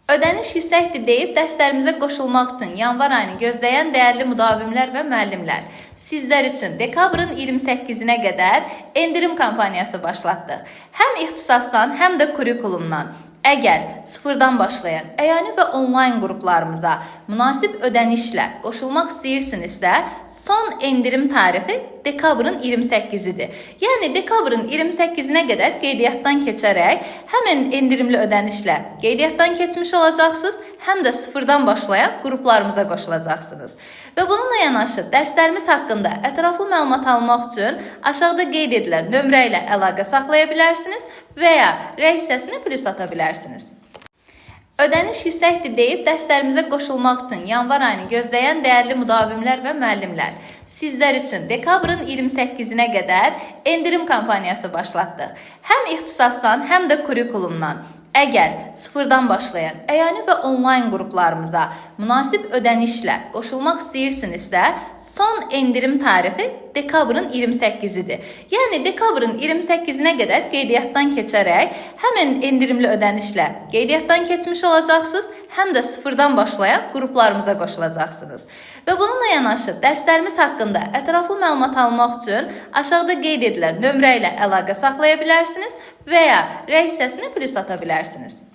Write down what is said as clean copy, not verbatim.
Ödəniş yüksəkdir deyib dərslərimizə qoşulmaq üçün yanvar ayını gözləyən dəyərli müdavimlər və müəllimlər, sizlər üçün dekabrın 28-nə qədər endirim kampaniyası başlatdıq. Həm ixtisasdan, həm də kurikulumdan. Əgər sıfırdan başlayan əyani və onlayn qruplarımıza münasib ödənişlə qoşulmaq istəyirsinizsə, son endirim tarixi dekabrın 28-idir. Yəni dekabrın 28-nə qədər qeydiyyatdan keçərək həmin endirimli ödənişlə qeydiyyatdan keçmiş olacaqsınız, həm də sıfırdan başlayan qruplarımıza qoşulacaqsınız. Və bununla yanaşı dərslərimiz haqqında ətraflı məlumat almaq üçün aşağıda qeyd edilən nömrə ilə əlaqə saxlaya bilərsiniz və ya rəy hissəsinə plus ata bilərsiniz. Ödəniş yüksəkdir deyib dərslərimizə qoşulmaq üçün yanvar ayını gözləyən dəyərli müdavimlər və müəllimlər, sizlər üçün dekabrın 28-nə qədər endirim kampaniyası başlatdıq. Həm ixtisasdan, həm də kurikulumdan. Əgər sıfırdan başlayan əyani və onlayn qruplarımıza münasib ödənişlə qoşulmaq istəyirsinizsə, son endirim tarixi dekabrın 28-idir. Yəni dekabrın 28-nə qədər qeydiyyatdan keçərək həmin endirimli ödənişlə qeydiyyatdan keçmiş olacaqsınız, həm də sıfırdan başlayan qruplarımıza qoşulacaqsınız. Və bununla yanaşı dərslərimiz haqqında ətraflı məlumat almaq üçün aşağıda qeyd edilən nömrə ilə əlaqə saxlaya bilərsiniz və ya rəy hissəsinə plus ata bilərsiniz.